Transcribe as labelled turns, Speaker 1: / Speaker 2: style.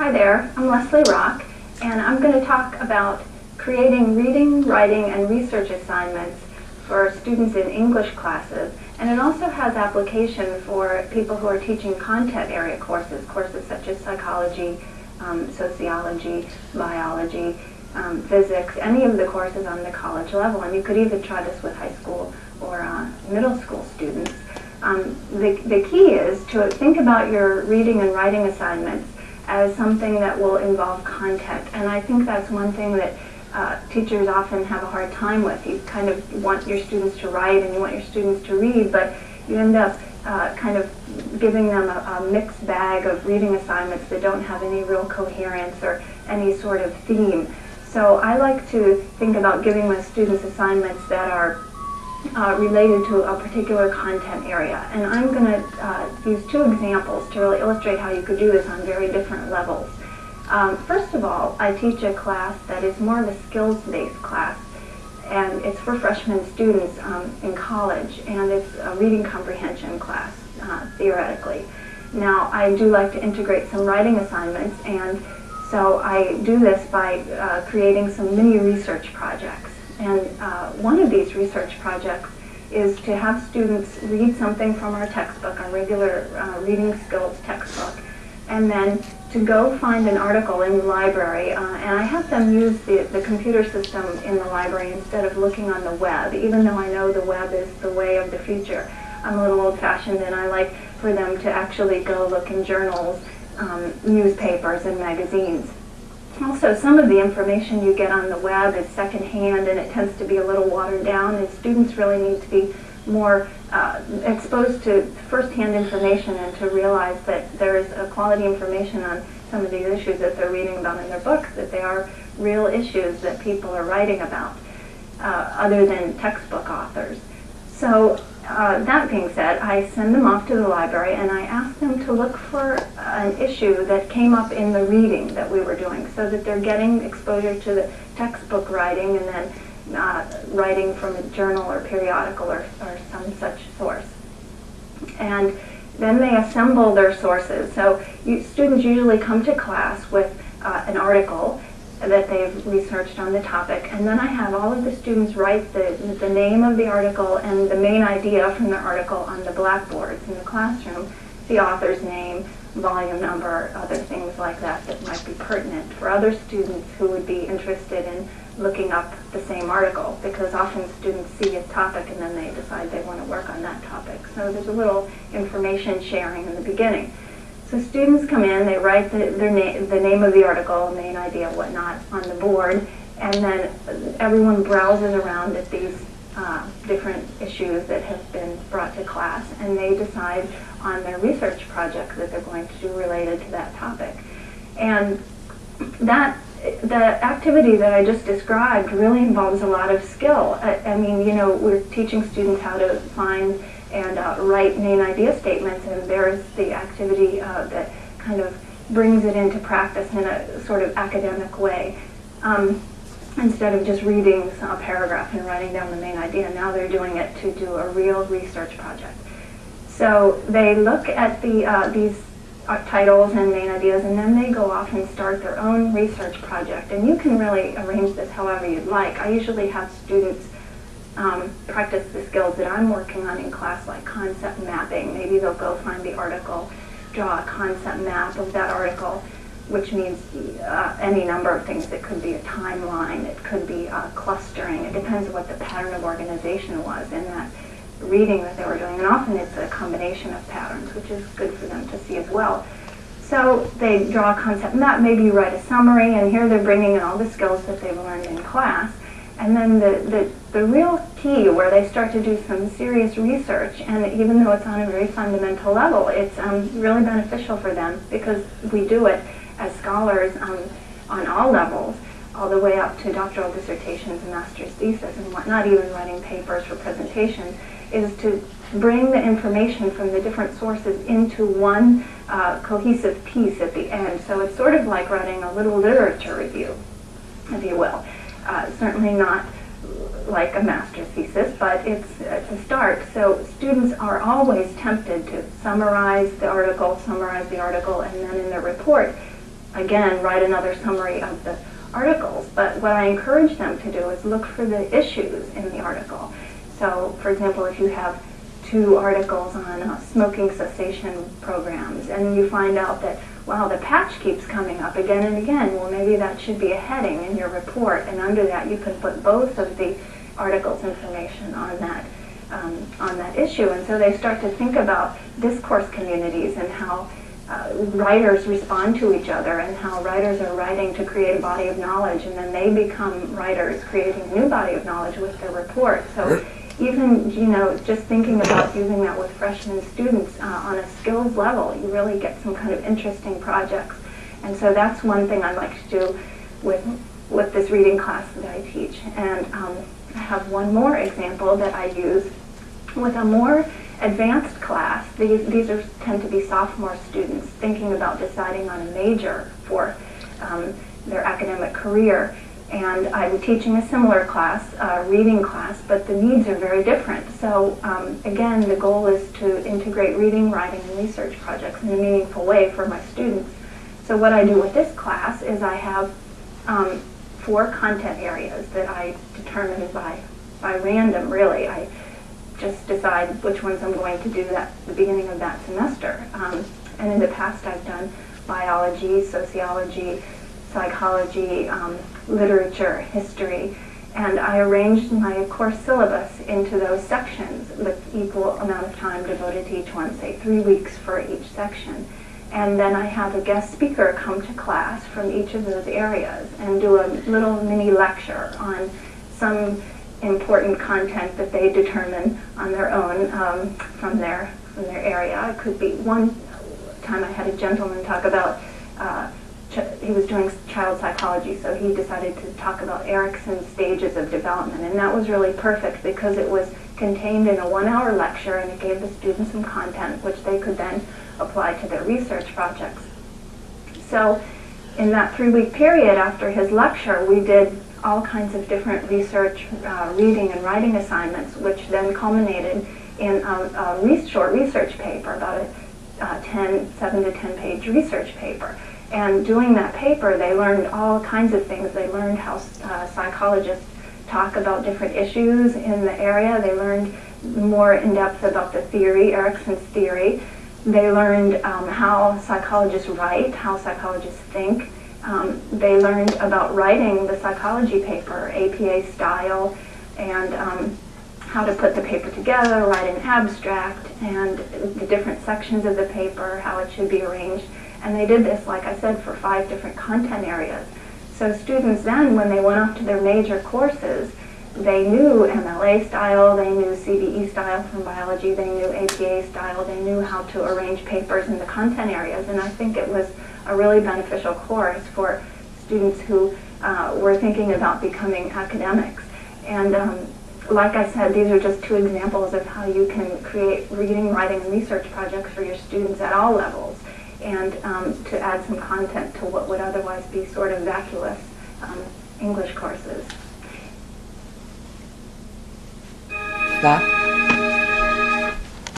Speaker 1: Hi there, I'm Leslie Rock, and I'm going to talk about creating reading, writing, and research assignments for students in English classes. And it also has application for people who are teaching content area courses such as psychology, sociology, biology, physics, any of the courses on the college level. And you could even try this with high school or middle school students. The key is to think about your reading and writing assignments as something that will involve content. And I think that's one thing that teachers often have a hard time with. You kind of want your students to write and you want your students to read, but you end up kind of giving them a mixed bag of reading assignments that don't have any real coherence or any sort of theme. So I like to think about giving my students assignments that are related to a particular content area. And I'm going to use two examples to really illustrate how you could do this on very different levels. First of all, I teach a class that is more of a skills-based class, and it's for freshman students in college, and it's a reading comprehension class, theoretically. Now, I do like to integrate some writing assignments, and so I do this by creating some mini research projects. And one of these research projects is to have students read something from our textbook, our regular reading skills textbook, and then to go find an article in the library, and I have them use the computer system in the library instead of looking on the web, even though I know the web is the way of the future. I'm a little old-fashioned, and I like for them to actually go look in journals, newspapers, and magazines. Also, some of the information you get on the web is secondhand, and it tends to be a little watered down, and students really need to be more exposed to first-hand information and to realize that there is a quality information on some of these issues that they're reading about in their books, that they are real issues that people are writing about, other than textbook authors. So that being said, I send them off to the library and I ask them to look for an issue that came up in the reading that we were doing, so that they're getting exposure to the textbook writing and then writing from a journal or periodical or some such source. And then they assemble their sources. So students usually come to class with an article that they've researched on the topic, and then I have all of the students write the name of the article and the main idea from the article on the blackboards in the classroom, the author's name, volume number, other things like that that might be pertinent for other students who would be interested in looking up the same article, because often students see a topic and then they decide they want to work on that topic. So there's a little information sharing in the beginning. So students come in, they write the name of the article, main idea, whatnot, on the board, and then everyone browses around at these different issues that have been brought to class, and they decide on their research project that they're going to do related to that topic. And the activity that I just described really involves a lot of skill. I mean, you know, we're teaching students how to find and write main idea statements, and there's the activity that kind of brings it into practice in a sort of academic way. Instead of just reading a paragraph and writing down the main idea, now they're doing it to do a real research project. So they look at these titles and main ideas, and then they go off and start their own research project. And you can really arrange this however you'd like. I usually have students practice the skills that I'm working on in class, like concept mapping. Maybe they'll go find the article, draw a concept map of that article, which means any number of things. It could be a timeline, it could be clustering. It depends on what the pattern of organization was in that reading that they were doing, and often it's a combination of patterns, which is good for them to see as well. So they draw a concept map, maybe you write a summary, and here they're bringing in all the skills that they've learned in class. And then the real key where they start to do some serious research, and even though it's on a very fundamental level, it's really beneficial for them, because we do it as scholars on all levels, all the way up to doctoral dissertations and master's thesis and whatnot, even writing papers for presentations, is to bring the information from the different sources into one cohesive piece at the end. So it's sort of like writing a little literature review, if you will. Certainly not like a master's thesis, but it's a start. So students are always tempted to summarize the article, and then in their report again, write another summary of the articles. But what I encourage them to do is look for the issues in the article. So, for example, if you have 2 articles on smoking cessation programs, and you find out that, wow, the patch keeps coming up again and again, well, maybe that should be a heading in your report, and under that you can put both of the articles' information on that issue. And so they start to think about discourse communities and how writers respond to each other, and how writers are writing to create a body of knowledge, and then they become writers creating a new body of knowledge with their report. So even, just thinking about using that with freshman students on a skills level, you really get some kind of interesting projects. And so that's one thing I like to do with this reading class that I teach. And I have one more example that I use with a more advanced class. These tend to be sophomore students thinking about deciding on a major for their academic career. And I'm teaching a similar class, a reading class, but the needs are very different. So again, the goal is to integrate reading, writing, and research projects in a meaningful way for my students. So what I do with this class is I have 4 content areas that I determine by random, really. I just decide which ones I'm going to do at the beginning of that semester. And in the past I've done biology, sociology, psychology, literature, history, and I arranged my course syllabus into those sections with equal amount of time devoted to each one, say 3 weeks for each section. And then I have a guest speaker come to class from each of those areas and do a little mini lecture on some important content that they determine on their own from their area. It could be, one time I had a gentleman talk about he was doing child psychology, so he decided to talk about Erickson's stages of development, and that was really perfect because it was contained in a 1-hour lecture, and it gave the students some content which they could then apply to their research projects. So in that 3-week period after his lecture, we did all kinds of different research, reading and writing assignments, which then culminated in a short research paper, about a 7 to 10 page research paper. And doing that paper, they learned all kinds of things. They learned how psychologists talk about different issues in the area. They learned more in depth about the theory, Erickson's theory. They learned how psychologists write, how psychologists think. They learned about writing the psychology paper, APA style, and how to put the paper together, write an abstract, and the different sections of the paper, how it should be arranged. And they did this, like I said, for 5 different content areas. So students then, when they went off to their major courses, they knew MLA style, they knew CBE style from biology, they knew APA style, they knew how to arrange papers in the content areas. And I think it was a really beneficial course for students who were thinking about becoming academics. And like I said, these are just 2 examples of how you can create reading, writing, and research projects for your students at all levels, and to add some content to what would otherwise be sort of vacuous English courses.
Speaker 2: That